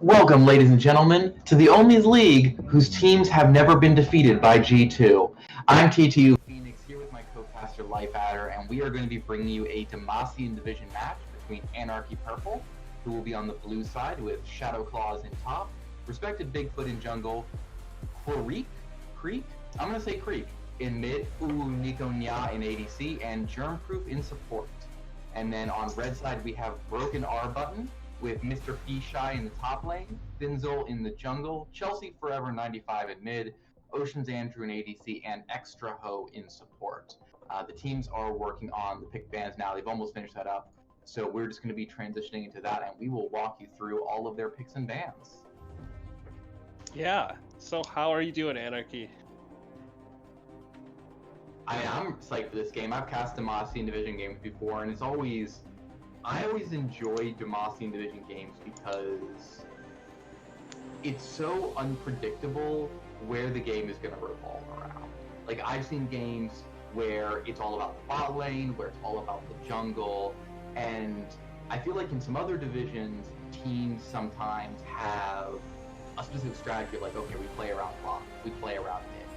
Welcome, ladies and gentlemen, to the only league whose teams have never been defeated by G2. I'm TTU Phoenix here with my co-caster Life Adder, and we are going to be bringing you a Demacian division match between Anarchy Purple, who will be on the blue side with Shadow Claws in top, respected Bigfoot in jungle, Creek? I'm going to say Creek in mid, Nico Nya in ADC, and Germproof in support. And then on red side, we have Broken R Button, with Mr. Fisheye in the top lane, Finzel in the jungle, Chelsea Forever 95 in mid, Oceans Andrew in ADC, and Extra Ho in support. The teams are working on the pick bans now. They've almost finished that up. So we're just going to be transitioning into that, and we will walk you through all of their picks and bans. Yeah. So how are you doing, Anarchy? I'm psyched for this game. I've cast Demacian Division games before, and I always enjoy Demacian Division games because it's so unpredictable where the game is going to revolve around. Like, I've seen games where it's all about the bot lane, where it's all about the jungle, and I feel like in some other divisions, teams sometimes have a specific strategy of like, okay, we play around bot, we play around mid.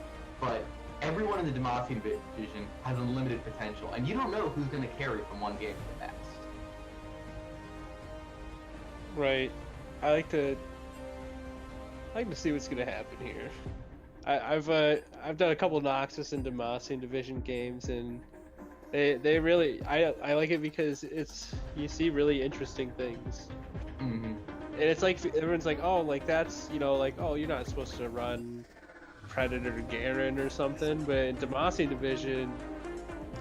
But everyone in the Demacian division has unlimited potential, and you don't know who's going to carry from one game to the next. Right. I like to see what's gonna happen here. I've done a couple Noxus and Demacian division games, and they really I like it because you see really interesting things. Mm-hmm. And it's like everyone's like, oh, like that's like, oh, you're not supposed to run Predator Garen or something, but in Demacian division,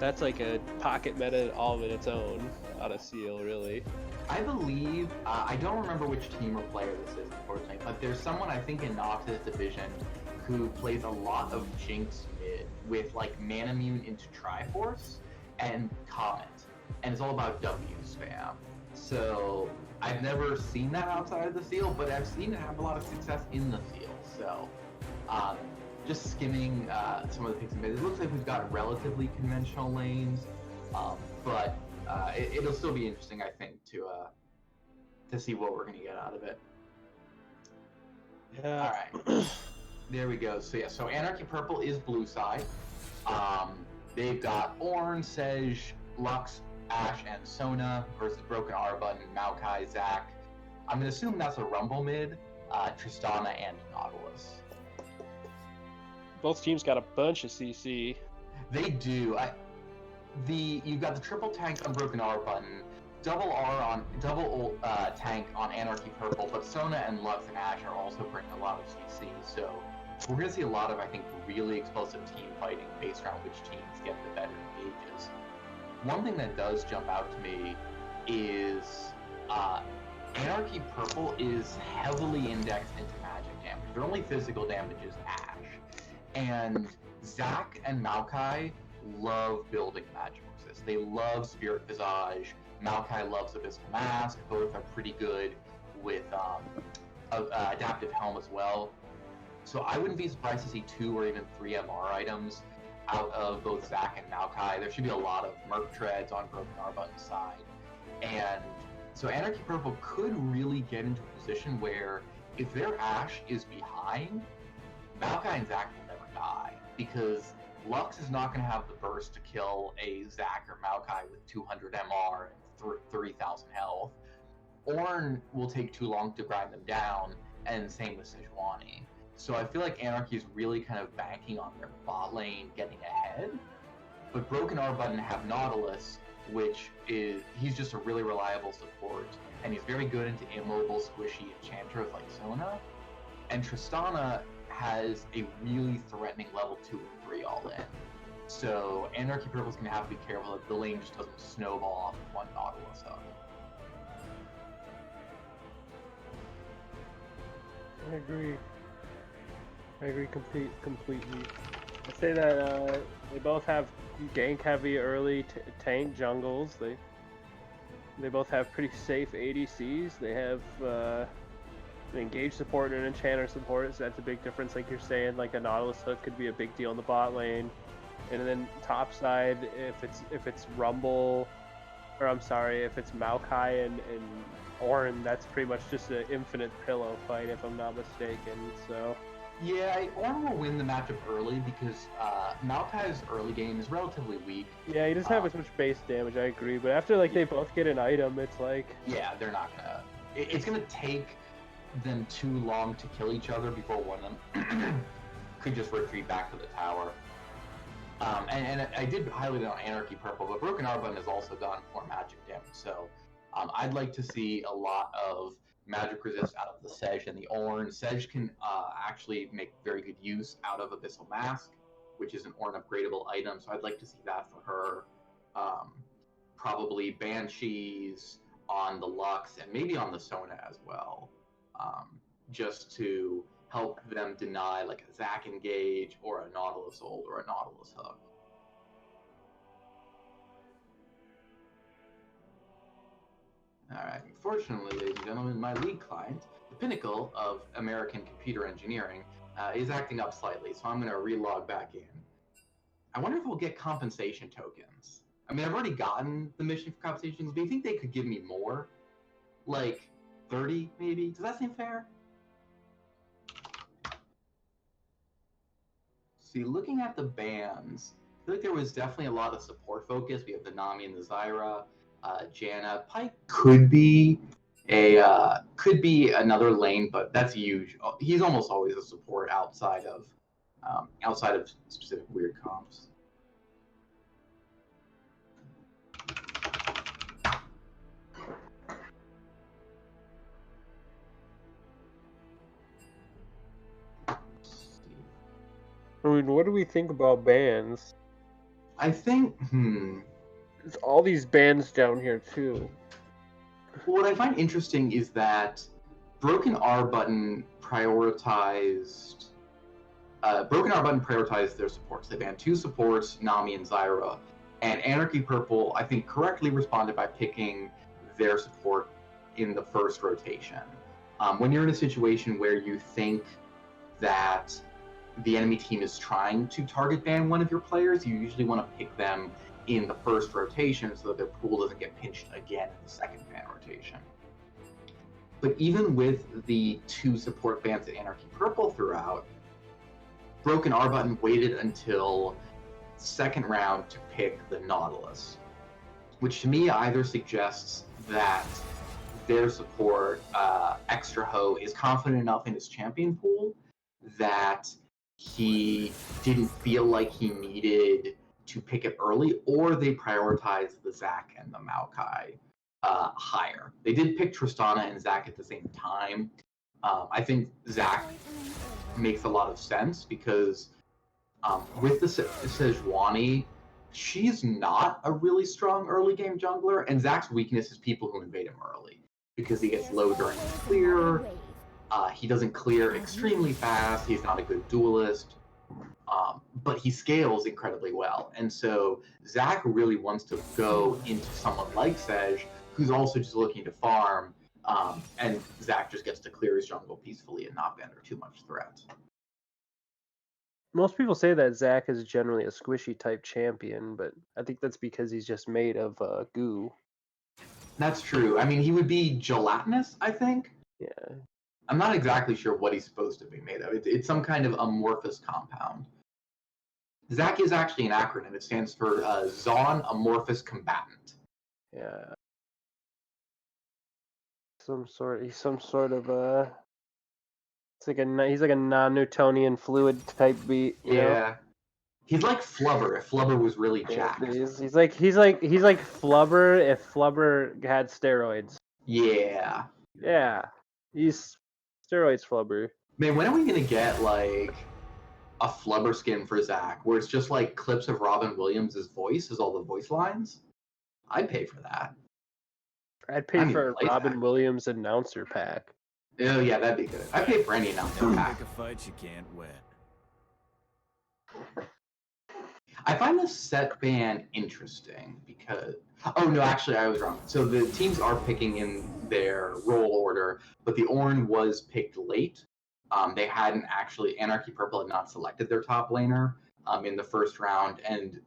that's like a pocket meta all of its own out of Seal, really. I believe, I don't remember which team or player this is, unfortunately, but there's someone I think in Nox's division who plays a lot of Jinx mid with like Manamune into Triforce and Comet, and it's all about W spam. So I've never seen that outside of the field, but I've seen it have a lot of success in the field. So just skimming some of the picks and bans, it looks like we've got relatively conventional lanes, but it'll still be interesting, I think, to see what we're gonna get out of it. Yeah. All right, there we go. So yeah, so Anarchy Purple is blue side. They've got Ornn, Sej, Lux, Ashe, and Sona versus Broken R Button, Maokai, Zac. I'm gonna assume that's a Rumble mid, Tristana, and Nautilus. Both teams got a bunch of CC. They do. You've got the triple tank on Broken R Button, double tank on Anarchy Purple, but Sona and Lux and Ashe are also bringing a lot of CC. So we're going to see a lot of, I think, really explosive team fighting based around which teams get the better engages. One thing that does jump out to me is Anarchy Purple is heavily indexed into magic damage. Their only physical damage is Ashe. And Zac and Maokai love building magic resist. They love Spirit Visage. Maokai loves Abyssal Mask. Both are pretty good with Adaptive Helm as well. So I wouldn't be surprised to see 2 or even 3 MR items out of both Zac and Maokai. There should be a lot of Merc Treads on Broken R Button's side. And so Anarchy Purple could really get into a position where if their Ashe is behind, Maokai and Zac will never die, because Lux is not going to have the burst to kill a Zac or Maokai with 200 MR and 3,000 health. Ornn will take too long to grind them down, and same with Sejuani. So I feel like Anarchy is really kind of banking on their bot lane getting ahead. But Broken R Button have Nautilus, which is, he's just a really reliable support, and he's very good into immobile, squishy enchanters like Sona. And Tristana has a really threatening level 2 and 3 all in. So Anarchy Purple's gonna have to be careful that the lane just doesn't snowball off of one Nautilus up. I agree completely. I say that they both have gank heavy early tank jungles. They both have pretty safe ADCs. They have engage support and enchanter support, so that's a big difference. Like you're saying, like a Nautilus hook could be a big deal in the bot lane. And then top side, if it's Rumble or I'm sorry, if it's Maokai and Ornn, that's pretty much just an infinite pillow fight, if I'm not mistaken. So Yeah, Ornn will win the matchup early because Maokai's early game is relatively weak. yeah, he doesn't have as much base damage. I agree, but after like they both get an item, it's like yeah, they're not gonna. It's gonna take them too long to kill each other before one of them could just retreat back to the tower. And I did highlight it on Anarchy Purple, but Broken Arbon has also gone for magic damage. So I'd like to see a lot of magic resist out of the Sedge and the Ornn. Sedge can actually make very good use out of Abyssal Mask, which is an Ornn upgradable item. So I'd like to see that for her. Probably Banshees on the Lux and maybe on the Sona as well, just to help them deny like a Zac Engage or a Nautilus Ult or a Nautilus Hook. Alright, unfortunately, ladies and gentlemen, my lead client, the pinnacle of American computer engineering, is acting up slightly, so I'm going to relog back in. I wonder if we'll get compensation tokens. I mean, I've already gotten the mission for compensation tokens, but do you think they could give me more? Like 30, maybe? Does that seem fair? See, looking at the bans, I feel like there was definitely a lot of support focus. We have the Nami and the Zyra. Janna. Pyke could be another lane, but that's huge. He's almost always a support outside of specific weird comps. I mean, what do we think about bans? I think, There's all these bans down here too. What I find interesting is that Broken Arbon prioritized their supports. They banned 2 supports, Nami and Zyra, and Anarchy Purple, I think, correctly responded by picking their support in the first rotation. When you're in a situation where you think that the enemy team is trying to target ban one of your players, you usually want to pick them in the first rotation so that their pool doesn't get pinched again in the second ban rotation. But even with the 2 support bans that Anarchy Purple threw out, Broken Arbon waited until second round to pick the Nautilus, which to me either suggests that their support, Extra Ho, is confident enough in his champion pool that he didn't feel like he needed to pick it early, or they prioritized the Zac and the Maokai higher. They did pick Tristana and Zac at the same time. I think Zac makes a lot of sense because with the Sejuani, she's not a really strong early game jungler, and Zac's weakness is people who invade him early because he gets low during his clear. He doesn't clear extremely fast. He's not a good duelist, but he scales incredibly well. And so Zac really wants to go into someone like Sej, who's also just looking to farm, and Zac just gets to clear his jungle peacefully and not be under too much threat. Most people say that Zac is generally a squishy type champion, but I think that's because he's just made of goo. That's true. I mean, he would be gelatinous, I think. Yeah. I'm not exactly sure what he's supposed to be made of. It's some kind of amorphous compound. Zac is actually an acronym. It stands for Zon Amorphous Combatant. Yeah. He's some sort of he's like a non-Newtonian fluid type beat. You know? He's like Flubber if Flubber was really jacked. He's like Flubber if Flubber had steroids. Yeah. Yeah. He's steroids Flubber. Man, when are we gonna get like a Flubber skin for Zac where it's just like clips of Robin Williams' voice as all the voice lines? I'd pay for that. I'd pay for a Robin Williams announcer pack. Oh yeah, that'd be good. I'd pay for any announcer pack. Pick a fight you can't win. I find the set ban interesting because actually I was wrong. So the teams are picking in their role order, but the Ornn was picked late. They hadn't actually Anarchy Purple had not selected their top laner in the first round, and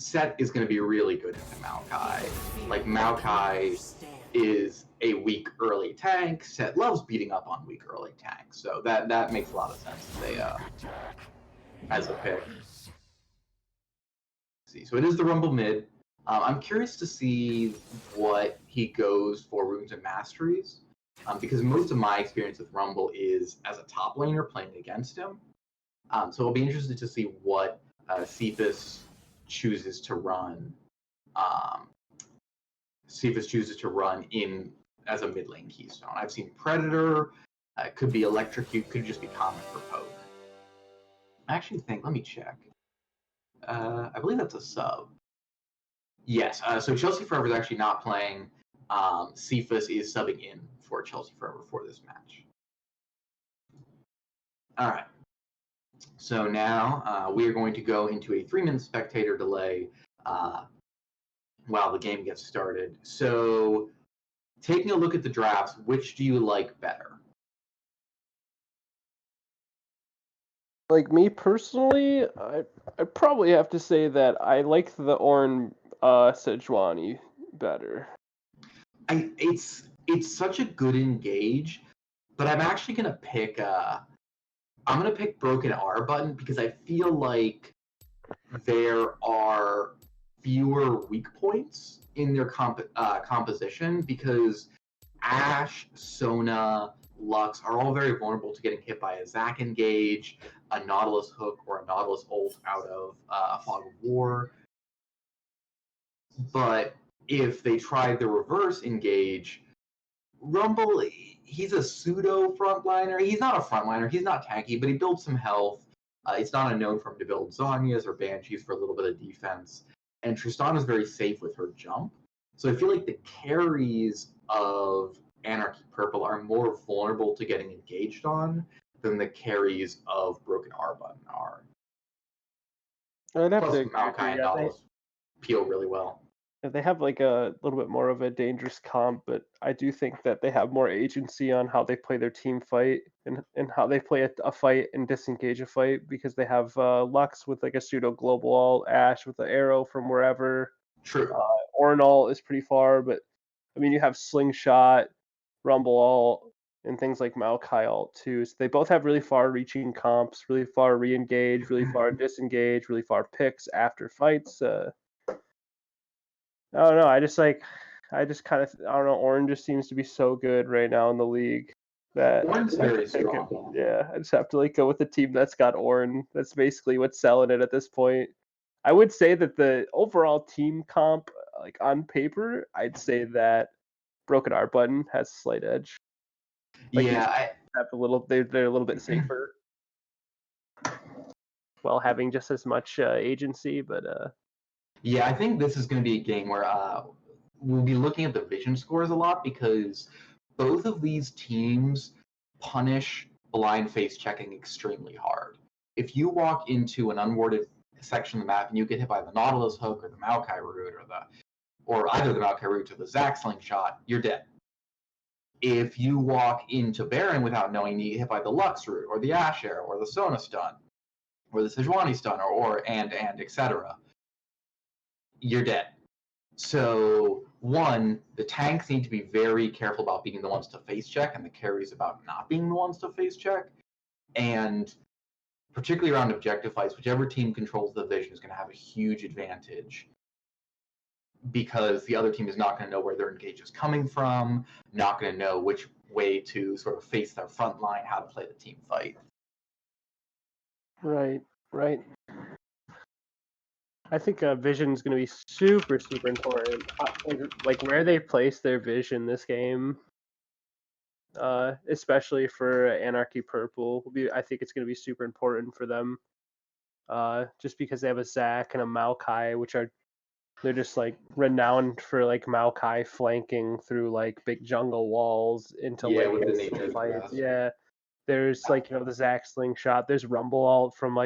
Set is going to be really good into Maokai. Like, Maokai is a weak early tank. Set loves beating up on weak early tanks, so that makes a lot of sense. They as a pick. See, so it is the Rumble mid. I'm curious to see what he goes for runes and masteries, because most of my experience with Rumble is as a top laner playing against him. So I'll be interested to see what Cephas chooses to run. Cephas chooses to run in as a mid lane keystone. I've seen Predator. It could be Electrocute. Could just be common for Poke. I actually think. Let me check. I believe that's a sub. Yes. So Chelsea Forever is actually not playing. Cephas is subbing in for Chelsea Forever for this match. All right. So now we are going to go into a 3-minute spectator delay while the game gets started. So, taking a look at the drafts, which do you like better? Like me personally, I probably have to say that I like the Ornn Sejuani better. It's such a good engage, but I'm actually gonna pick Broken R button because I feel like there are fewer weak points in their composition, because Ashe, Sona, Lux are all very vulnerable to getting hit by a Zac engage, a Nautilus hook, or a Nautilus ult out of a Fog of War. But if they try the reverse engage, Rumble, he's a pseudo frontliner. He's not a frontliner. He's not tanky, but he builds some health. It's not unknown for him to build Zhonya's or Banshees for a little bit of defense. And Tristana is very safe with her jump. So I feel like the carries of Anarchy Purple are more vulnerable to getting engaged on than the carries of Broken R button are. I'd have Plus, to Maokai agree. and Nautilus peel really well. They have like a little bit more of a dangerous comp, but I do think that they have more agency on how they play their team fight and how they play a fight and disengage a fight, because they have Lux with like a pseudo global ult, Ashe with the arrow from wherever. True. Ornn ult is pretty far, but I mean you have Slingshot, Rumble ult, and things like Maokai ult too. So they both have really far reaching comps, really far re-engage, really far disengage, really far picks after fights. I don't know. I just kind of, I don't know. Ornn just seems to be so good right now in the league that Ornn's I have very to pick him. strong. Yeah, I just have to like go with the team that's got Ornn. That's basically what's selling it at this point. I would say that the overall team comp, like on paper, I'd say that Broken R button has a slight edge. Like Yeah, have a little, they're a little bit safer while having just as much agency, but Yeah, I think this is going to be a game where we'll be looking at the vision scores a lot, because both of these teams punish blind face checking extremely hard. If you walk into an unwarded section of the map and you get hit by the Nautilus hook or the Maokai root or either the Maokai root or the Zac slingshot, you're dead. If you walk into Baron without knowing, you get hit by the Lux root or the Ashe arrow or the Sona stun or the Sejuani stun or etc., you're dead. So, one, the tanks need to be very careful about being the ones to face check, and the carries about not being the ones to face check. And particularly around objective fights, whichever team controls the vision is going to have a huge advantage, because the other team is not going to know where their engage is coming from, not going to know which way to sort of face their front line, how to play the team fight. right. I think vision is going to be super important. Like where they place their vision this game, especially for Anarchy Purple, I think it's going to be super important for them. Just because they have a Zac and a Maokai, they're just like renowned for like Maokai flanking through like big jungle walls into with the nature of the fights. grass. Yeah, there's like the Zac slingshot. There's Rumble ult from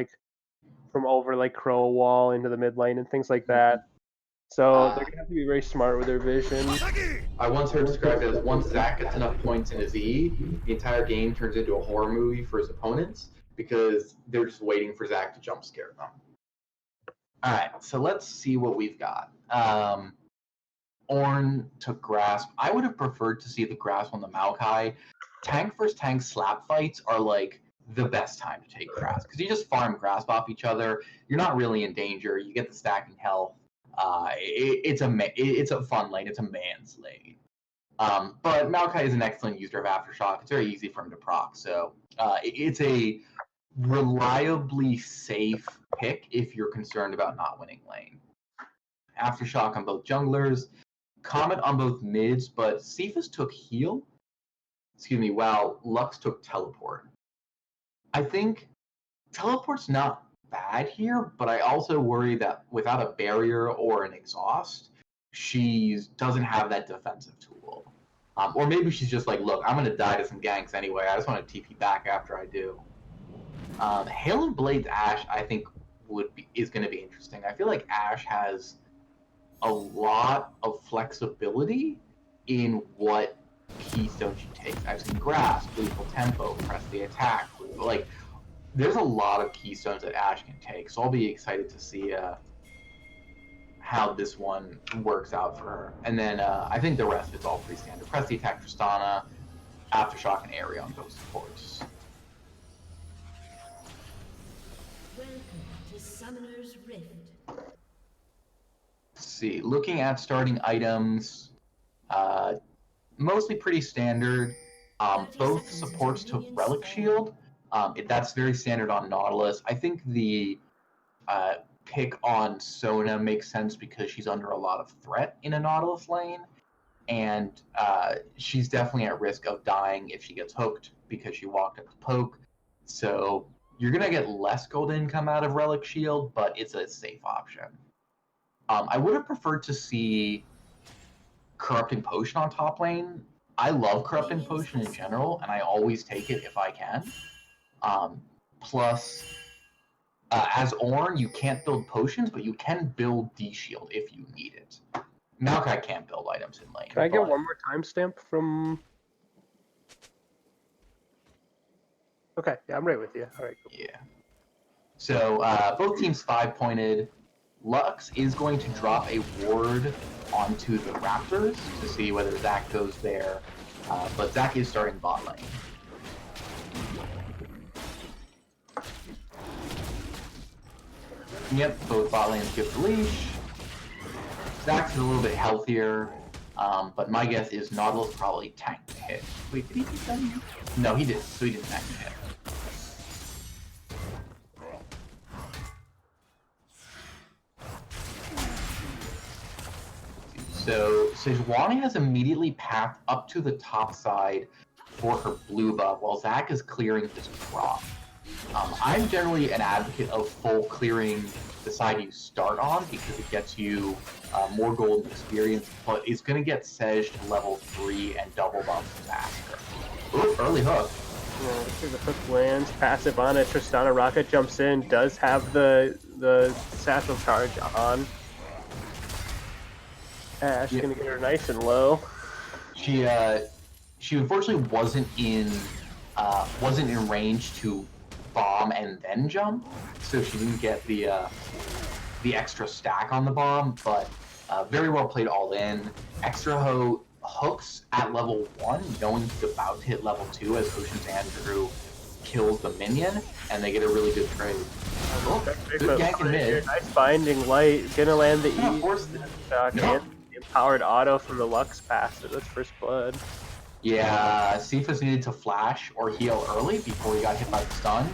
over like Crow wall into the mid lane and things like that. So they're gonna have to be very smart with their vision. I once heard described as, once Zac gets enough points in his E, the entire game turns into a horror movie for his opponents, because they're just waiting for Zac to jump scare them. Alright, so let's see what we've got. Ornn took Grasp. I would have preferred to see the Grasp on the Maokai. Tank versus tank slap fights are like the best time to take Grasp because you just farm Grasp off each other. You're not really in danger. You get the stacking health. It's a fun lane. It's a man's lane. But Maokai is an excellent user of Aftershock. It's very easy for him to proc. So it's a reliably safe pick if you're concerned about not winning lane. Aftershock on both junglers. Comet on both mids, but Cephas took heal. While Lux took teleport. I think teleport's not bad here, but I also worry that without a barrier or an exhaust, she doesn't have that defensive tool. Or maybe she's just like, look, I'm going to die to some ganks anyway. I just want to TP back after I do. Hail and Blades Ashe, I think, is going to be interesting. I feel like Ashe has a lot of flexibility in what keystone she takes. I've seen Grasp, Lethal Tempo, Press the Attack. Like, there's a lot of keystones that Ashe can take, so I'll be excited to see how this one works out for her. And then I think the rest is all pretty standard. Press the Attack, Tristana, Aftershock, and Area on both supports. Welcome to Summoner's Rift. Let's see, looking at starting items, mostly pretty standard. Both supports took Relic Shield. That's very standard on Nautilus. I think the pick on Sona makes sense because she's under a lot of threat in a Nautilus lane, and she's definitely at risk of dying if she gets hooked because she walked up to poke. So you're going to get less gold income out of Relic Shield, but it's a safe option. I would have preferred to see Corrupting Potion on top lane. I love Corrupting Potion in general, and I always take it if I can. Plus, as Ornn, you can't build potions, but you can build D-Shield if you need it. Maokai can't build items in lane. Can I get one more timestamp from... Okay, yeah, I'm right with you. All right, cool. Yeah. So, both teams 5-pointed. Lux is going to drop a ward onto the Raptors to see whether Zach goes there. But Zach is starting bot lane. Yep, both bot lanes give the leash. Zach's a little bit healthier, but my guess is Nautilus probably tanked the hit. Wait, did he take that? No, he didn't, so he didn't tank the hit. So Sejuani has immediately packed up to the top side for her blue buff while Zach is clearing his crop. I'm generally an advocate of full clearing the side you start on because it gets you more gold and experience, but it's going to get Sej to level 3 and double buffs faster. Ooh, early hook. Yeah, the hook lands, passive on it, Tristana Rocket jumps in, does have the satchel charge on. Ashe Yep. gonna get her nice and low. She unfortunately wasn't in range to bomb and then jump, so she didn't get the extra stack on the bomb. But very well played all in. Extra hooks at level 1, knowing he's about to hit level 2 as Ocean's Andrew kills the minion, and they get a really good trade. Oh, good gank in mid. Nice binding light, gonna land the Yeah, E. of course. And empowered auto from the Lux passive. That's first blood. Yeah, Cephas needed to flash or heal early before he got hit by the stun,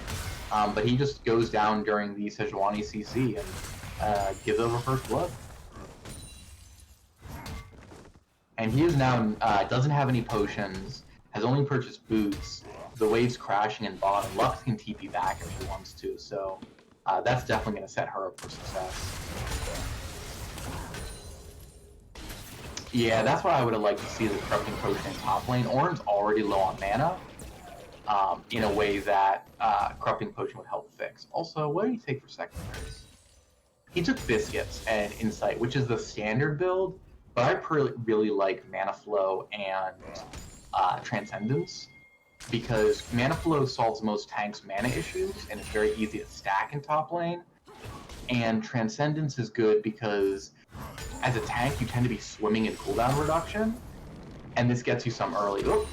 but he just goes down during the Sejuani CC and gives over first blood. And he is now doesn't have any potions, has only purchased boots. The wave's crashing in bot, and Lux can TP back if she wants to, so that's definitely going to set her up for success. Yeah, that's what I would have liked to see, the Corrupting Potion in top lane. Ornn's already low on mana, in a way that Corrupting Potion would help fix. Also, what did he take for secondaries? He took Biscuits and Insight, which is the standard build, but I really like Mana Flow and Transcendence, because Mana Flow solves most tanks' mana issues, and it's very easy to stack in top lane. and Transcendence is good because as a tank you tend to be swimming in cooldown reduction, and this gets you some early. Oop.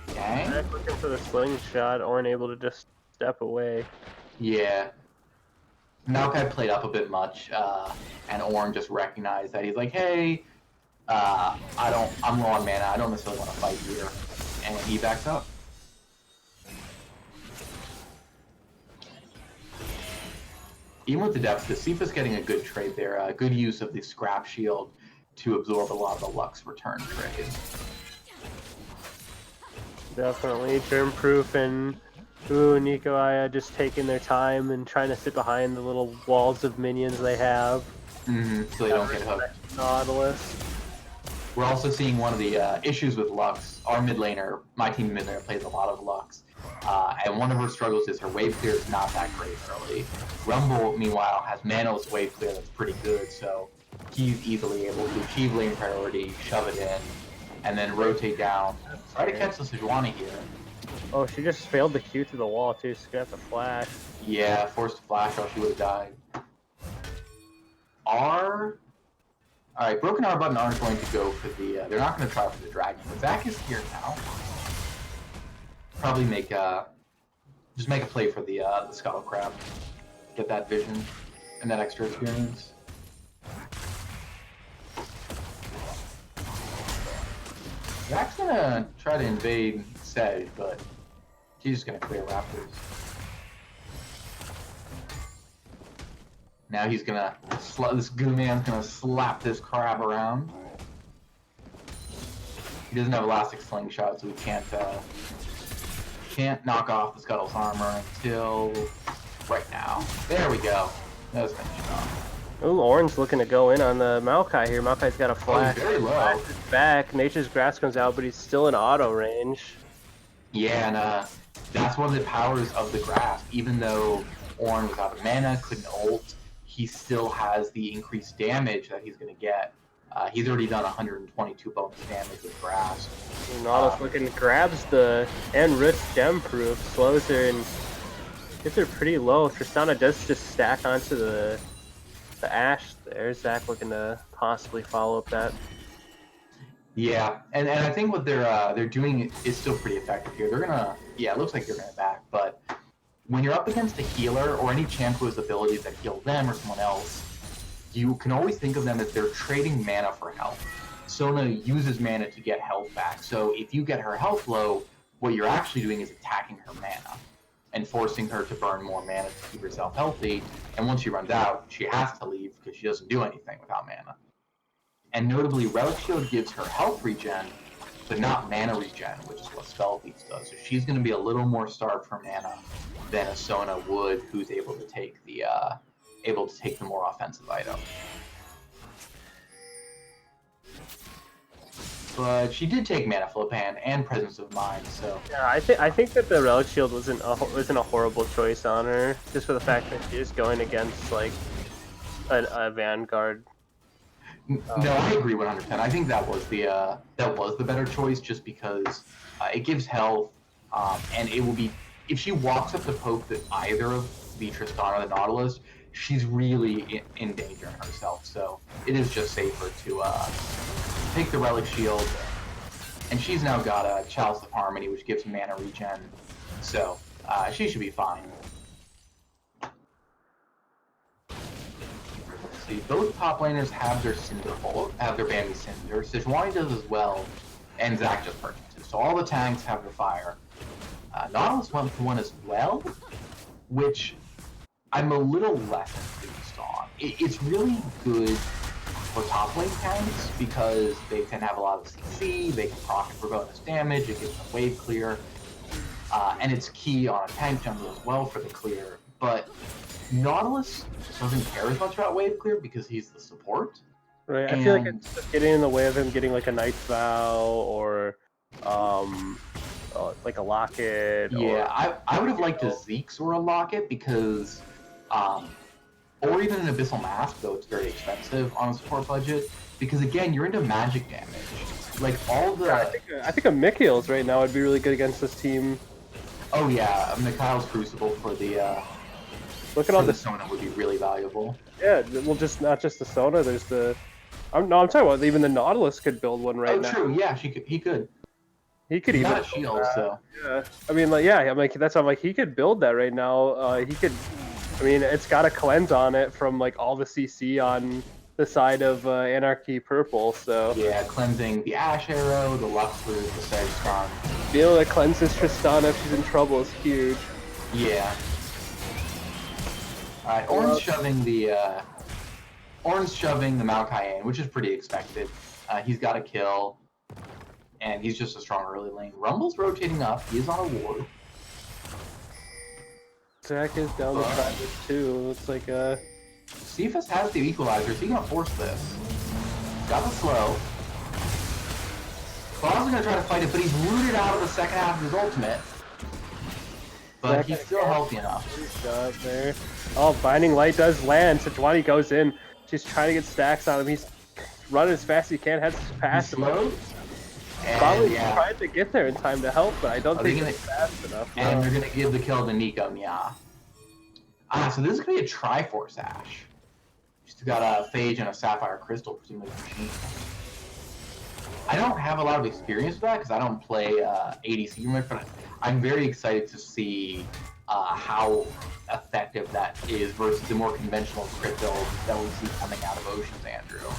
Okay. Zach looking for the slingshot, Ornn able to just step away. Yeah. Maokai played up a bit much, and Ornn just recognized that. He's like, hey, I'm low on mana, I don't necessarily want to fight here. And he backs up. Even with the depth, the Sifa's getting a good trade there. Good use of the scrap shield to absorb a lot of the Lux return trade. Definitely germ-proof, and ooh, Nico Aya just taking their time and trying to sit behind the little walls of minions they have. So they don't get hooked. Nautilus. We're also seeing one of the issues with Lux. Our mid laner, my team mid laner, plays a lot of Lux. And one of her struggles is her wave clear is not that great early. Rumble, meanwhile, has Manaless wave clear that's pretty good, so he's easily able to achieve lane priority, shove it in, and then rotate down. Try to catch the Sejuani here. Oh, she just failed the Q through the wall too, so she's gonna have to flash. Yeah, forced to flash or she would have died. Alright, Broken Arrow button aren't going to go for the, they're not going to try for the dragon, but Zach is here now. Probably just make a play for the Scuttle Crab. Get that vision and that extra experience. Zach's gonna try to invade Sedge, but he's just gonna clear Raptors. Now he's gonna, this goo man's gonna slap this crab around. He doesn't have Elastic Slingshot, so he can't knock off the Scuttle's armor until right now. There we go. That was finished off. Ooh, Ornn's looking to go in on the Maokai here. Maokai's got a flash. Oh, very low. Flash is back. Nature's Grasp comes out, but he's still in auto range. Yeah, and that's one of the powers of the Grasp. Even though Ornn was out of mana, couldn't ult, he still has the increased damage that he's going to get. He's already done 122 bonus damage with Grasp. Nautilus looking, grabs the and risks gem proof, slows her and gets her pretty low. Tristana does just stack onto the Ashe there. Zach looking to possibly follow up that. Yeah, and I think what they're doing is still pretty effective here. They're gonna, yeah, it looks like they're gonna back, but when you're up against a healer or any champ who has abilities that heal them or someone else, you can always think of them as they're trading mana for health. Sona uses mana to get health back, so if you get her health low, what you're actually doing is attacking her mana and forcing her to burn more mana to keep herself healthy, and once she runs out, she has to leave because she doesn't do anything without mana. And notably, Relic Shield gives her health regen, but not mana regen, which is what Spell Thief does. So she's going to be a little more starved for mana than a Sona would, who's able to take the more offensive item. But she did take Mana Flip and Presence of Mind, so Yeah, I think that the Relic Shield wasn't a horrible choice on her, just for the fact that she is going against like a Vanguard. No, I agree 100%. I think that was the better choice, just because it gives health, and it will be, if she walks up to poke the, either of the Tristana or the Nautilus, she's really in danger herself. So it is just safer to take the Relic Shield, and she's now got a Chalice of Harmony, which gives mana regen, so she should be fine. See, both top laners have their Cinderbolt, have their Bambi Cinder. Sejuani does as well, and Zach just purchased it. So all the tanks have their fire. Nautilus went for one as well, which I'm a little less enthused on. It's really good for top lane tanks because they tend to have a lot of CC, they can proc for bonus damage, it gives them wave clear, and it's key on a tank jungle as well for the clear. But Nautilus doesn't care as much about wave clear because he's the support. Right, I feel like it's just getting in the way of him getting like a Knight's Vow or like a Locket. Yeah, I would have liked a Zeke's or a Locket because, or even an Abyssal Mask, though it's very expensive on a support budget, because again, you're into magic damage. Like all the... I think a Mikhail's right now would be really good against this team. Oh yeah, Mikhail's Crucible for the Look at all the this. Sona would be really valuable. Yeah, well, just not just the Sona. There's the. I'm talking about even the Nautilus could build one right now. True. Yeah, he could. He could He's even got a shield, so. Yeah, I mean, like, yeah, I'm like, that's I'm like, he could build that right now. He could, I mean, it's got a cleanse on it from like all the CC on the side of Anarchy Purple. So Yeah, cleansing the Ash Arrow, the Lux Root, the Sagiston. being able to cleanse this Tristana if she's in trouble is huge. Yeah. All right, Oran's shoving the Maokai in, which is pretty expected. He's got a kill. And he's just a strong early lane. Rumble's rotating up. He is on a ward. Zac is down the private too. It's like Cephas has the equalizer. Is he gonna force this? Got the slow. Claw's gonna try to fight it, but he's rooted out of the second half of his ultimate. But Zac he's still healthy enough. shot there. Oh, Binding Light does land. Sejuani goes in. She's trying to get stacks on him. He's running as fast as he can. Has to pass him. Slowed. Probably trying to get there in time to help, but I don't think gonna, it's fast enough. And they're gonna give the kill to Nico, yeah. So this is gonna be a Triforce Ash. She's got a Phage and a Sapphire Crystal, presumably machine. I don't have a lot of experience with that because I don't play ADC much, but I'm very excited to see how effective that is versus the more conventional crit build that we see coming out of Ocean's Andrew.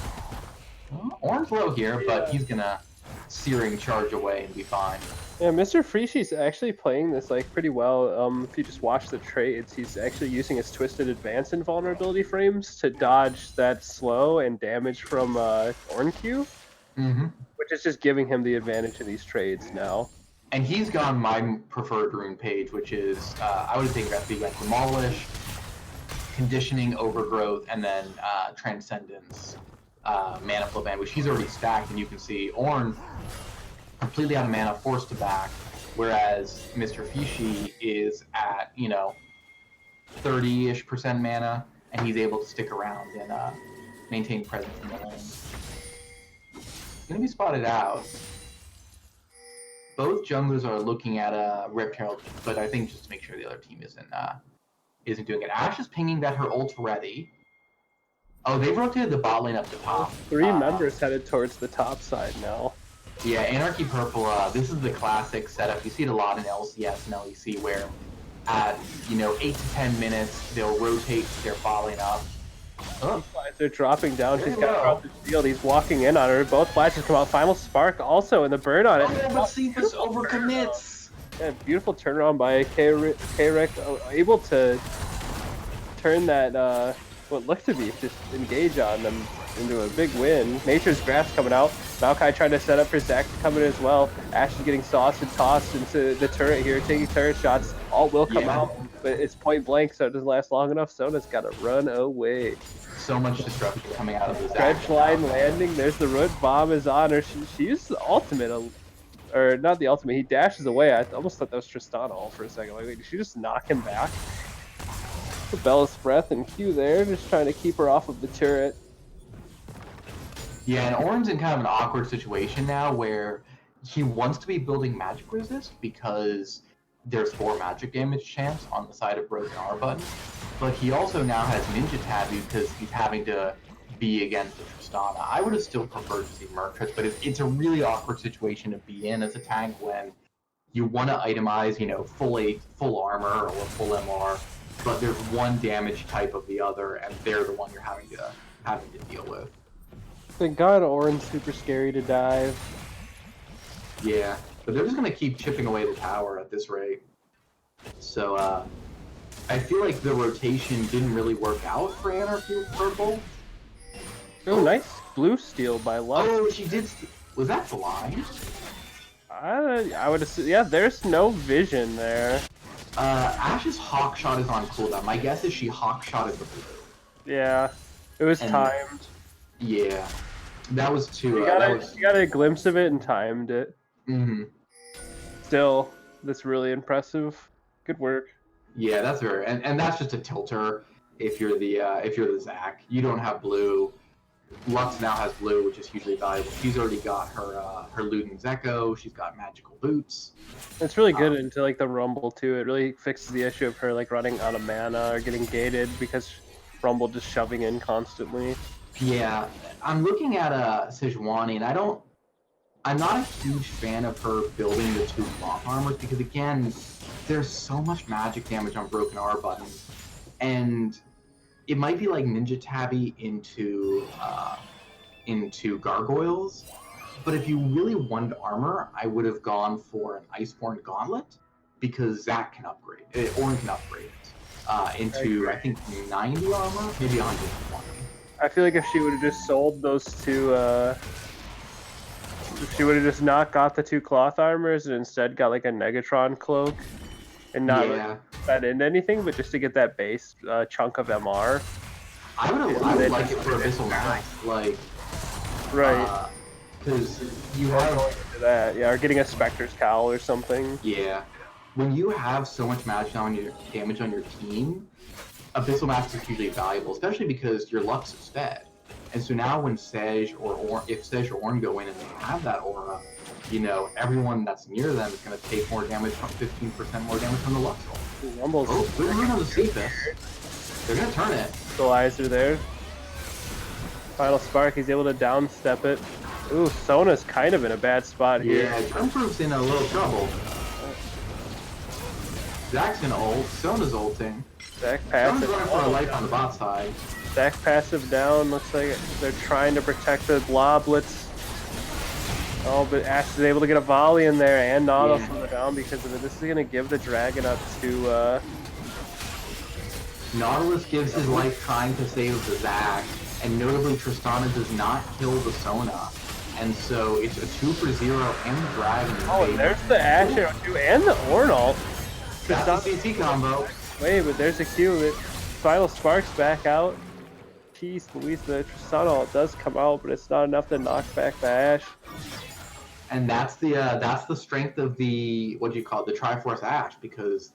Well, Orange low here, but he's gonna Searing charge away and be fine. Yeah, Mr. Freeshy's actually playing this like pretty well. If you just watch the trades, he's actually using his Twisted Advance Invulnerability frames to dodge that slow and damage from Ornq, which is just giving him the advantage in these trades now. And he's gone my preferred rune page, which is I would think that'd be like Demolish, Conditioning, Overgrowth, and then Transcendence. Mana Flip Band, which he's already stacked, and you can see Ornn completely out of mana, forced to back, whereas Mr. Fishy is at, 30-ish% mana, and he's able to stick around and maintain presence in the lane. He's gonna be spotted out. Both junglers are looking at a Rift Herald, but I think just to make sure the other team isn't doing it. Ash is pinging that her ult's ready. Oh, they've rotated the bot lane up to top. 3 members headed towards the top side now. Yeah, Anarchy Purple, this is the classic setup. You see it a lot in LCS and LEC where at, 8 to 10 minutes, they'll rotate their bot lane up. Oh. They're dropping down. She's got to drop the shield. He's walking in on her. Both flashes come out. Final Spark also in the burn on it. Oh, but Cephas overcommits. Yeah, beautiful turnaround by K-Rec, able to turn that, what looked to be just engage on them into a big win. Nature's Grasp coming out. Maokai trying to set up for Zac to come in as well. Ash is getting sauced and tossed into the turret here, taking turret shots. All will come out, but it's point blank, so it doesn't last long enough. Sona's got to run away. So much disruption coming out of the Zac. Dredge line landing. There's the root bomb is on her. She used the ultimate, or not the ultimate. He dashes away. I almost thought that was Tristana all for a second. Like, wait, did she just knock him back? Bella's Breath and Q there, just trying to keep her off of the turret. Yeah, and Ornn's in kind of an awkward situation now where he wants to be building magic resist because there's 4 magic damage chance on the side of Broken R button, but he also now has Ninja Taboo because he's having to be against the Tristana. I would have still preferred to see Murktris, but it's a really awkward situation to be in as a tank when you want to itemize, full armor or full MR, but there's one damage type of the other, and they're the one you're having to deal with. Thank God Ornn's super scary to dive. Yeah, but they're just gonna keep chipping away the tower at this rate. So I feel like the rotation didn't really work out for Anarchy Purple. Oh, nice blue steal by Lux. Oh, she did. Was that blind? I would assume. Yeah, there's no vision there. Ash's hawk shot is on cooldown. My guess is she hawk shotted the blue. Yeah, it was timed. Yeah, that was too. You got a glimpse of it and timed it. Still, that's really impressive. Good work. Yeah, that's very, and that's just a tilter. If you're the Zac, you don't have blue. Lux now has blue, which is hugely valuable. She's already got her Luden's Echo. She's got magical boots. It's really good into like the Rumble too. It really fixes the issue of her like running out of mana or getting gated because Rumble just shoving in constantly. Yeah, I'm looking at Sejuani, and I'm not a huge fan of her building the 2 cloth armors because again, there's so much magic damage on Broken R button, and it might be like Ninja Tabby into Gargoyles, but if you really wanted armor, I would have gone for an Iceborne Gauntlet because Zac can upgrade it, Ornn can upgrade it into I think 90 armor, maybe 120. I feel like if she would have just sold those 2, if she would have just not got the 2 cloth armors and instead got like a Negatron cloak and not really that into anything, but just to get that base chunk of MR. I would like it for Abyssal Max, like right, because you have that, yeah, or getting a Spectre's Cowl or something. Yeah, when you have so much damage on your team, Abyssal Max is hugely valuable, especially because your Lux is fed. And so now when Sej if Sej or Ornn go in and they have that aura, you know, everyone that's near them is going to take more damage, 15% more damage from the Lux ult. Rumble's We're going to see this. They're going to turn it. Equalizer there. Final Spark, he's able to downstep it. Ooh, Sona's kind of in a bad spot here. Yeah, Turnproof's in a little trouble. Zac's gonna ult, Sona's ulting. Zac passive. Sona's running for a life on the bot side. Zac passive down, looks like they're trying to protect the Bloblets. Oh, but Ash is able to get a volley in there and Nautilus from the down because of it. This is going to give the Dragon up to... Nautilus gives his life trying to save the Zac, and notably Tristana does not kill the Sona. And so it's a 2 for 0 and the Dragon. Oh, and there's the Ash arrow too, and the Ornn ult. That's the CC combo. Wait, but there's a Q. Final Spark's back out. Jeez Louise, the Tristana ult does come out, but it's not enough to knock back the Ash. And that's the strength of the, what do you call it, the Triforce Ash, because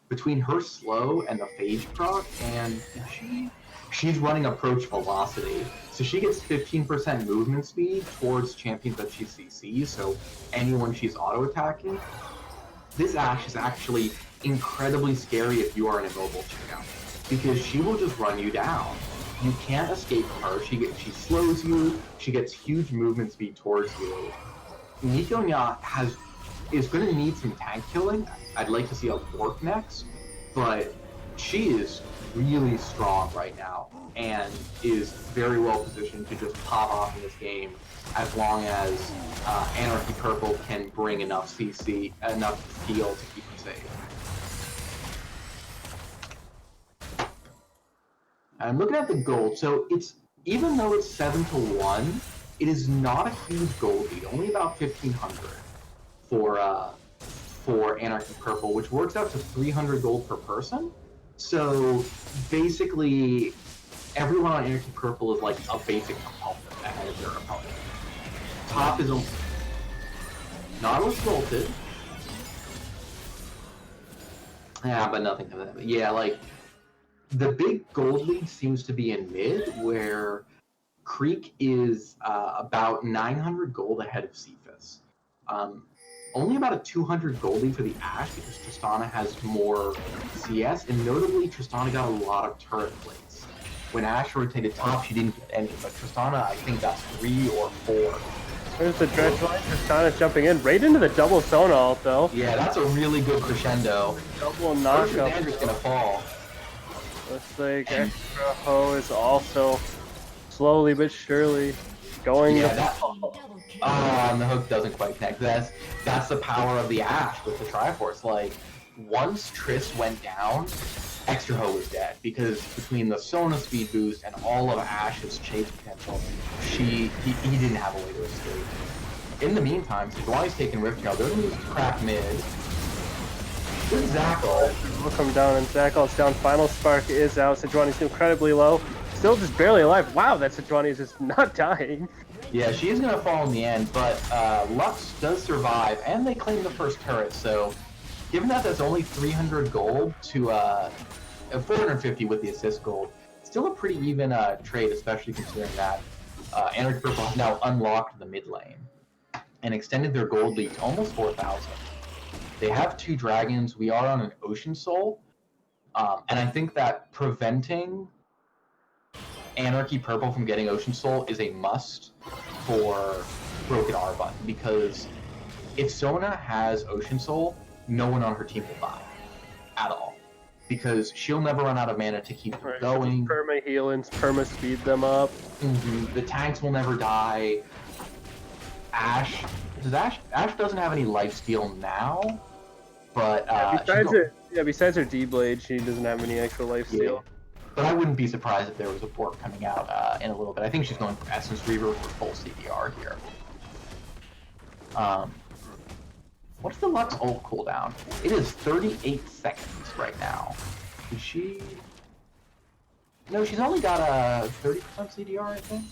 between her slow and the phage proc, and she's running approach velocity, so she gets 15% movement speed towards champions that she CCs, so anyone she's auto-attacking. This Ash is actually incredibly scary if you are an immobile champ, because she will just run you down. You can't escape from her. She slows you, she gets huge movement speed towards you. Nico Nya is going to need some tank killing. I'd like to see a Bork next, but she is really strong right now and is very well positioned to just pop off in this game as long as Anarchy Purple can bring enough CC, enough steel to keep her safe. I'm looking at the gold, so it's, even though it's 7-1, it is not a huge gold lead, only about 1,500 for Anarchy Purple, which works out to 300 gold per person. So basically, everyone on Anarchy Purple is like a basic component ahead of their opponent. Top is Nautilus bolted. Yeah, but nothing to that. Yeah, like the big gold lead seems to be in mid, where Creek is about 900 gold ahead of Cephas. Only about a 200 gold lead for the Ash because Tristana has more CS, and notably Tristana got a lot of turret plates. When Ash rotated top, she didn't get any, but Tristana, I think, got 3 or 4. There's the Dredge Line. Tristana's jumping in right into the double Sona ult, though. Yeah, that's a really good crescendo. Double knockup. Andrew's gonna fall. Looks like Extra Ho is also slowly but surely going Yeah, to that, fall. and the hook doesn't quite connect. That's the power of the Ash with the Triforce. Like, once Triss went down, Extra Ho was dead, because between the Sona speed boost and all of Ash's chase potential, he didn't have a way to escape. In the meantime, Sejuani's taking Rift Trail. They're going to use crack mid. Good Zac ult. Will come down, and Zac ult's down. Final Spark is out. Sejuani's incredibly low. Still just barely alive. Wow, that Sejuani is just not dying. Yeah, she is going to fall in the end, but Lux does survive, and they claim the first turret, so given that that's only 300 gold to 450 with the assist gold, still a pretty even trade, especially considering that Anarchy Purple has now unlocked the mid lane and extended their gold lead to almost 4,000. They have 2 dragons. We are on an Ocean Soul. And I think that preventing Anarchy Purple from getting Ocean Soul is a must for Broken R button, because if Sona has Ocean Soul, no one on her team will die at all, because she'll never run out of mana to keep them going. Perma heal and perma speed them up. The tanks will never die. Ash doesn't have any lifesteal now, but besides her D blade, she doesn't have any extra lifesteal. Yeah. But I wouldn't be surprised if there was a port coming out in a little bit. I think she's going for Essence Reaver for full CDR here. What's the Lux ult cooldown? It is 38 seconds right now. Is she... No, she's only got a 30% CDR, I think.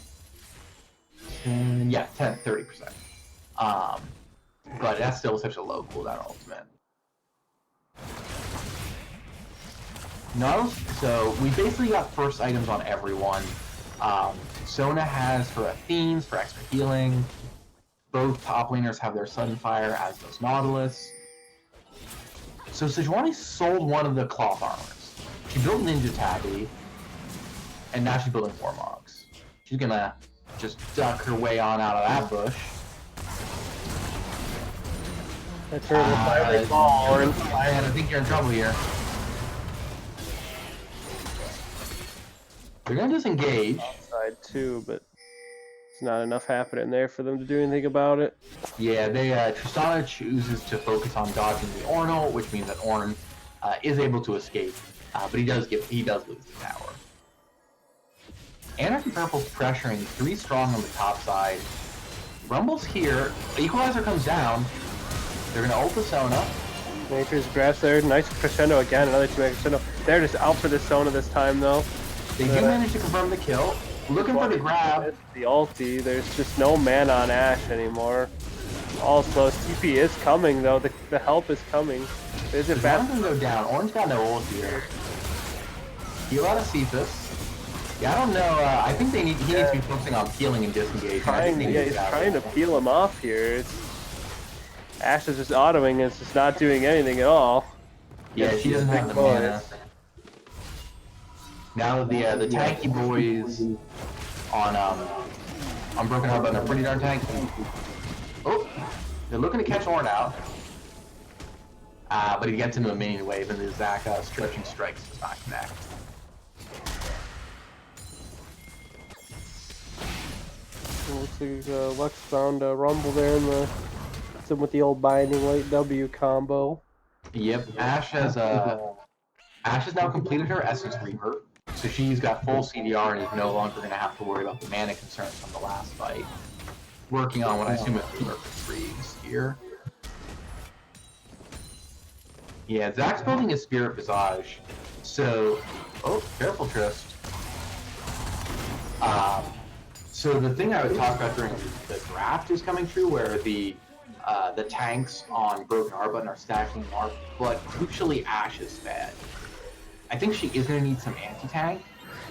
Yeah, 30%. But that's still such a low cooldown ultimate. No, so we basically got first items on everyone. Sona has for Athenes for extra healing. Both top laners have their Sudden Fire, as does Nautilus. So Sejuani sold one of the cloth armors. She built Ninja Tabby, and now she's building Warmogs. She's gonna just duck her way on out of that bush. That's her fiery ball. And I think you're in trouble here. They're gonna disengage. Side too, but it's not enough happening there for them to do anything about it. Yeah, Tristana chooses to focus on dodging the Ornal, which means that Ornn is able to escape, but he does lose the tower. Anarchy Purple's pressuring 3 strong on the top side. Rumble's here. Equalizer comes down. They're gonna ult the Sona. Nature's grabs there. Nice crescendo again. Another 2 crescendo. They're just out for the Sona this time though. They do manage to confirm the kill. Looking for the grab. The ulti. There's just no mana on Ashe anymore. All slow. TP is coming though. The help is coming. Is it bad? Ornn's gonna go down. Ornn's got no ult here. Heal out of Cephas. Yeah, I don't know. I think he needs to be focusing on peeling and disengaging. He's trying to peel him off here. Ashe is just autoing. It's just not doing anything at all. Yeah, she doesn't have the mana. Now the tanky boys on Broken Heart Button are pretty darn tanky. Oh, they're looking to catch Ornn out. But he gets into a minion wave, and the Zac stretching strikes does not connect. Looks like Lux found a Rumble there in the with the old binding late W combo. Yep, Ashe has now completed her Essence Reaver, so she's got full CDR and is no longer going to have to worry about the mana concerns from the last fight. Working on what I assume is the Perfect Freeze here. Yeah, Zac's building his Spirit Visage, so... Oh, careful, Trist. So the thing I would talk about during the draft is coming true, where the tanks on Broken R Button are stacking Mark, but crucially Ashe is fed. I think she is going to need some anti-tank,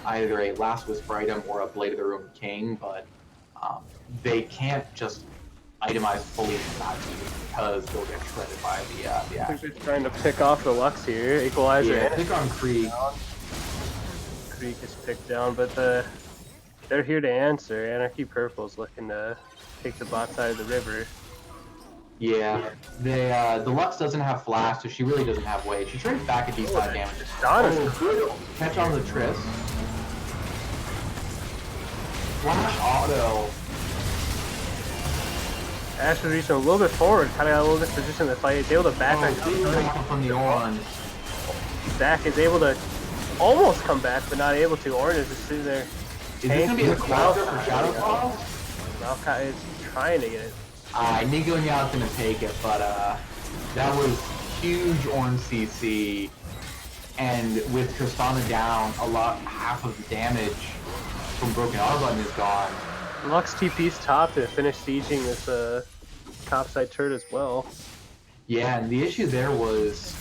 either a Last Whisper item or a Blade of the Ruined King, but they can't just itemize fully into Nazi because they'll get shredded by the Ashe. I think they're trying to pick off the Lux here. Equalizer. Yeah, pick on Krieg. Krieg is picked down, but they're here to answer. Anarchy Purple's looking to take the bot side of the river. Yeah, the Lux doesn't have flash, so she really doesn't have weight. She trades back a D5 damage. Good. Catch on the Triss. Flash auto. Ashe was reaching a little bit forward, kind of got a little bit position in the fight. He's able to back from the Ornn. Zac is able to almost come back, but not able to. Ornn is just sitting there. Is this going to be a quadra for Shadow Claws? Maokai is trying to get it. Nico and Yao's going to take it, but that was huge Ornn CC. And with Tristana down, half of the damage from Broken R Button is gone. Lux TP's top to finish sieging this topside turret as well. Yeah, and the issue there was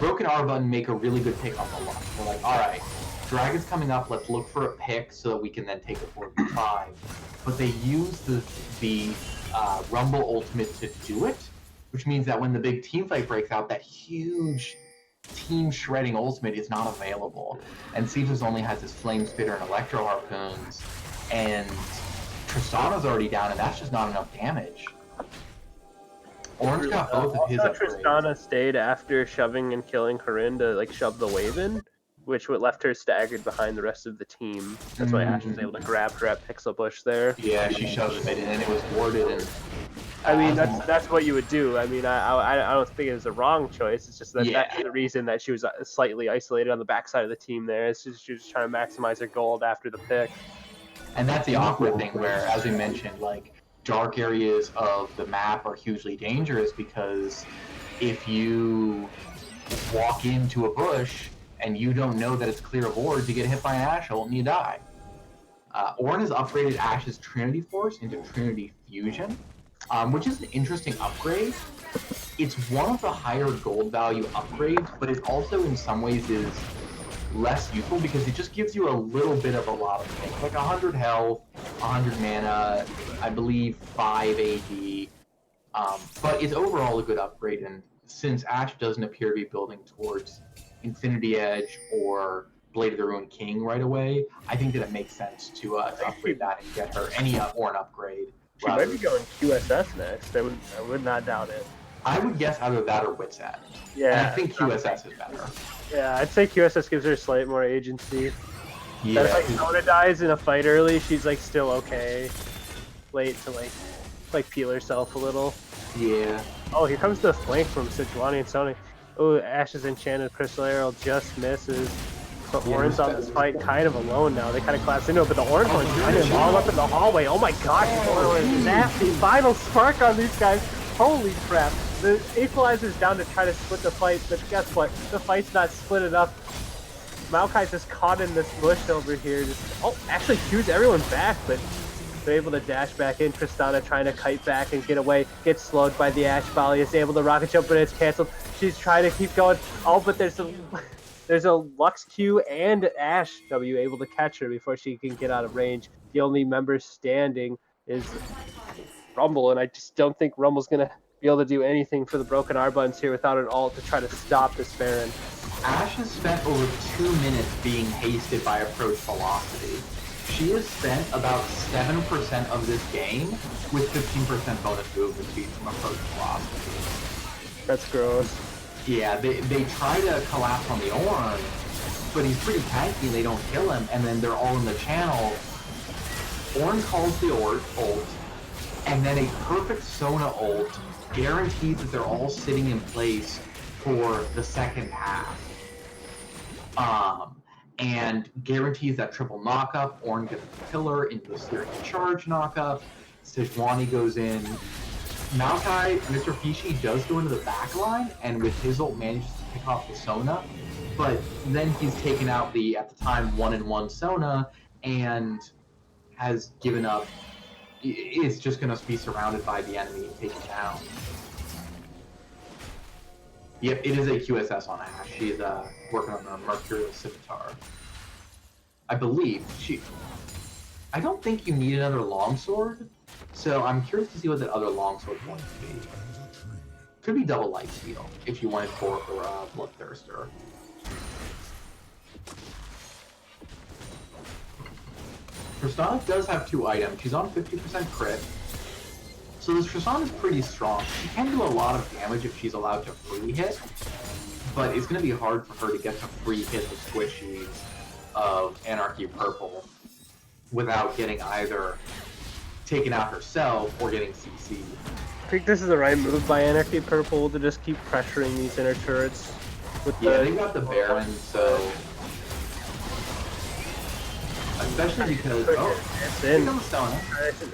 Broken R Button make a really good pick on the Lux. They're like, alright, Dragon's coming up, let's look for a pick so that we can then take a 4v5. But they use the Rumble ultimate to do it, which means that when the big team fight breaks out, that huge team shredding ultimate is not available. And Caesar's only has his Flame Spitter and Electro Harpoons, and Tristana's already down, and that's just not enough damage. Orange got both of his upgrades. Tristana stayed after shoving and killing Corinne to like shove the wave in, which left her staggered behind the rest of the team. That's why Ash was able to grab her at Pixel Bush there. Yeah, she shoved it in, and it was warded. And I mean, that's what you would do. I mean, I don't think it was a wrong choice. It's just that that's the reason that she was slightly isolated on the backside of the team there. It's just she was trying to maximize her gold after the pick. And that's the awkward thing where, as we mentioned, like, dark areas of the map are hugely dangerous because if you walk into a bush and you don't know that it's clear of wards, you get hit by an Ash ult and you die. Ornn has upgraded Ash's Trinity Force into Trinity Fusion, which is an interesting upgrade. It's one of the higher gold value upgrades, but it also in some ways is less useful because it just gives you a little bit of a lot of things, like 100 health, 100 mana, I believe 5 AD, but it's overall a good upgrade. And since Ash doesn't appear to be building towards Infinity Edge or Blade of the Ruined King right away, I think that it makes sense to upgrade that and get her any Ornn upgrade. She might be going QSS next. I would not doubt it. I would guess either that or Wit's End. Yeah, and I think QSS is better. Yeah, I'd say QSS gives her slightly more agency. Yeah. That if Sona dies in a fight early, she's like still okay. Late to like peel herself a little. Yeah. Oh, here comes the flank from Sejuani and Sony. Oh, Ash's enchanted crystal arrow just misses. But Ornn's on this fight kind of alone now. They kind of collapse into it, but the Orange one's kind of all up in the hallway. Oh my gosh, this Orange is nasty. Final spark on these guys. Holy crap. The Equalizer's down to try to split the fight, but guess what? The fight's not split enough. Maokai's just caught in this bush over here. Actually cues everyone back, but they're able to dash back in. Tristana trying to kite back and get away. Gets slugged by the Ash Volley. Is able to rocket jump, but it's canceled. She's trying to keep going. Oh, but there's a Lux Q and Ash W able to catch her before she can get out of range. The only member standing is Rumble, and I just don't think Rumble's going to be able to do anything for the Broken R buttons here without an ult to try to stop this Baron. Ash has spent over 2 minutes being hasted by approach velocity. She has spent about 7% of this game with 15% bonus movement speed from approach velocity. That's gross. Yeah, they try to collapse on the Ornn, but he's pretty tanky and they don't kill him, and then they're all in the channel. Ornn calls the ult, and then a perfect Sona ult guarantees that they're all sitting in place for the second half. And guarantees that triple knockup. Ornn gets the pillar into the Searing Charge knockup. Sejuani goes in. Maokai, Mr. Fishi does go into the back line, and with his ult manages to pick off the Sona, but then he's taken out the, at the time, 1-in-1 Sona, and has given up. Is just going to be surrounded by the enemy and taken down. Yep, it is a QSS on Ash. She's working on the Mercurial Scimitar. I believe I don't think you need another longsword, so I'm curious to see what that other longsword going to be. Could be double light steal if you wanted for Bloodthirster. Tristana does have 2 items. She's on 50% crit. So this Tristana is pretty strong. She can do a lot of damage if she's allowed to free hit, but it's going to be hard for her to get to free hit the squishies of Anarchy Purple without getting either taken out herself or getting CC'd. I think this is the right move by Anarchy Purple to just keep pressuring these inner turrets. They got the Baron, so... Especially because, here comes Sona.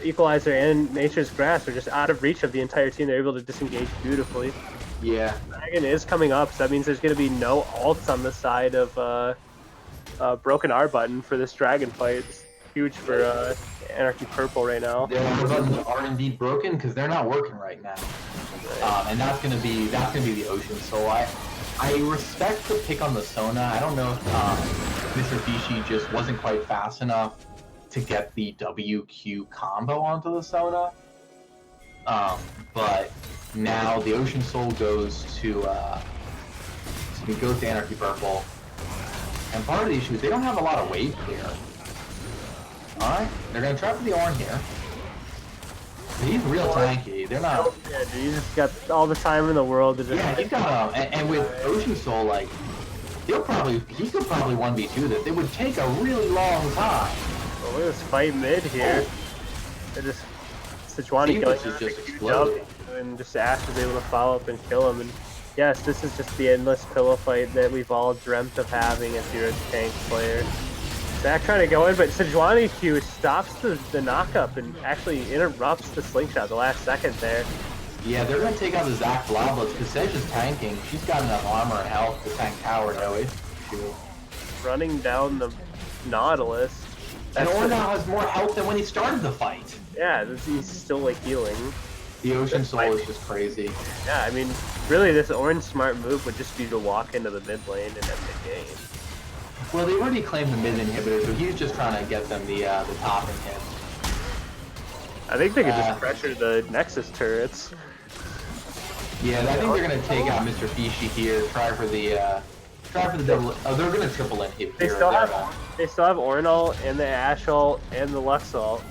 Equalizer and Nature's Grasp are just out of reach of the entire team. They're able to disengage beautifully. Yeah. Dragon is coming up, so that means there's going to be no ults on the side of Broken R button for this Dragon fight. It's huge for Anarchy Purple right now. Their R buttons are indeed broken because they're not working right now. And that's gonna be the Ocean. So I respect the pick on the Sona. I don't know if Mr. Fishi just wasn't quite fast enough to get the WQ combo onto the Sona. But now the Ocean Soul goes to Anarchy Purple. And part of the issue is they don't have a lot of wave clear. Alright, they're gonna try for the Ornn here. He's real tanky. They're not. Yeah, dude, he's just got all the time in the world to just. Yeah, he's got and with Ocean Soul, like, he could probably 1v2 this. It would take a really long time. Well, look at this fight mid here. They're just Sejuani killing is just exploding. and just Ash is able to follow up and kill him. And yes, this is just the endless pillow fight that we've all dreamt of having if you're a tank player. Zach trying to go in, but Sejuani Q stops the knockup and actually interrupts the slingshot the last second there. Yeah, they're going to take out the Zach Bloblets because Sej is tanking. She's got enough armor and health to tank tower, no issue. Running down the Nautilus. And Ornn now has more health than when he started the fight. Yeah, he's still like healing. The Ocean Soul is just crazy. Yeah, I mean, really this Ornn smart move would just be to walk into the mid lane and end the game. Well, they already claimed the mid inhibitor, so he's just trying to get them the top and hit. I think they could just pressure the Nexus turrets. Yeah, I think they're gonna take out Mr. Fishi here. Try for the double. Oh, they're gonna triple in here. They still have Ornn ult and the Ashe ult and the Lux ult.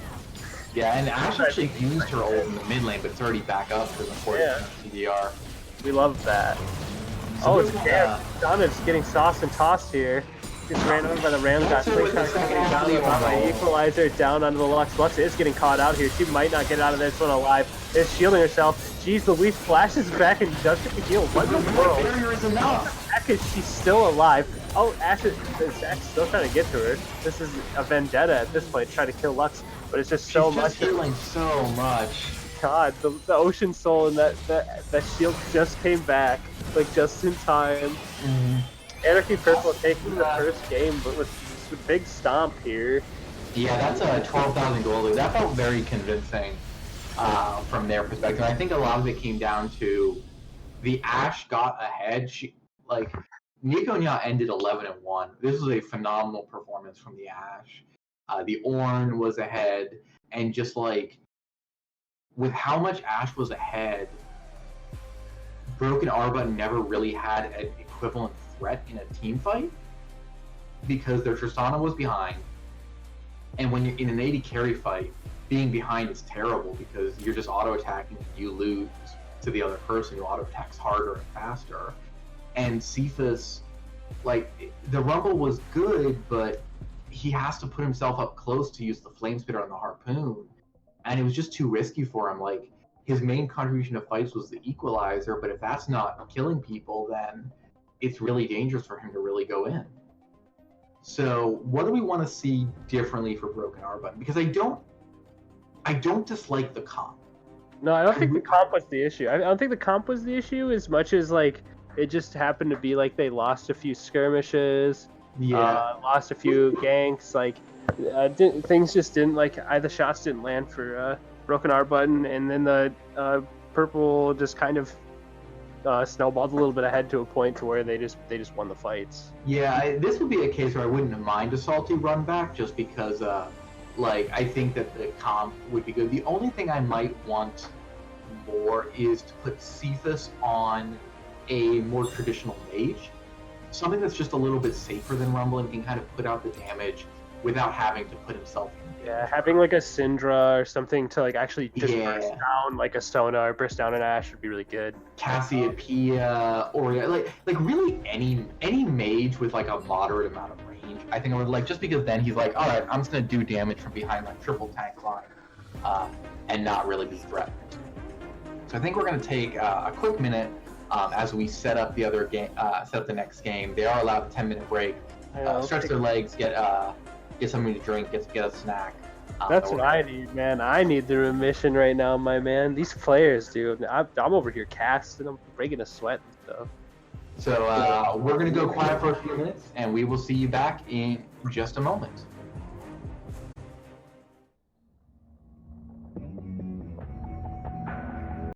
Yeah, and Ashe actually used her ult in the mid lane, but it's already back up for the 40% CDR. We love that. So oh, it's Cam. Donna's getting sauced and tossed here. Gets ran over by the Ram guy. The Equalizer down onto the Lux. Lux is getting caught out here. She might not get out of this one alive. Is shielding herself. Jeez, Louise flashes back and does get the heal. What in the world? Barrier is enough. Heck is she still alive? Oh, Zach's still trying to get to her. This is a vendetta at this point, trying to kill Lux, but it's just so much. She's healing so much. God, the Ocean Soul and that shield just came back, like just in time. Anarchy Purple taking the first game, but with a big stomp here. Yeah, that's a 12,000 gold lead. That felt very convincing from their perspective. I think a lot of it came down to the Ashe got ahead. Nico Nya ended 11-1. This was a phenomenal performance from the Ashe. The Ornn was ahead, and just like with how much Ashe was ahead, Broken Arba never really had an equivalent threat in a team fight because their Tristana was behind, and when you're in an 80 carry fight, being behind is terrible because you're just auto attacking and you lose to the other person who auto attacks harder and faster. And Cephas, like, the Rumble was good, but he has to put himself up close to use the Flame Spitter on the Harpoon, and it was just too risky for him. Like, his main contribution to fights was the Equalizer, but if that's not killing people, then it's really dangerous for him to really go in. So what do we want to see differently for Broken Arba? Because I don't dislike the comp. No, I don't think the comp was the issue. I don't think the comp was the issue as much as like it just happened to be like they lost a few skirmishes, lost a few ganks, like things just didn't like the shots didn't land for Broken Arba, and then the purple just kind of snowballed a little bit ahead to a point to where they just won the fights. Yeah, this would be a case where I wouldn't mind a salty run back just because I think that the comp would be good. The only thing I might want more is to put Cephas on a more traditional mage, something that's just a little bit safer than Rumble and can kind of put out the damage without having to put himself in danger. Yeah, having like a Syndra or something to like actually just burst down like a Sona or burst down an Ashe would be really good. Cassiopeia or like really any mage with like a moderate amount of range. I think I would like, just because then he's like, all right, I'm just gonna do damage from behind my triple tank line, and not really be threatened. So I think we're gonna take a quick minute as we set up the other game, set up the next game. They are allowed a 10-minute break, stretch their legs, get something to drink, get a snack. That's what I need, man. I need the remission right now, my man. These players, dude. I'm over here casting. I'm breaking a sweat and stuff. So we're gonna go quiet for a few minutes, and we will see you back in just a moment.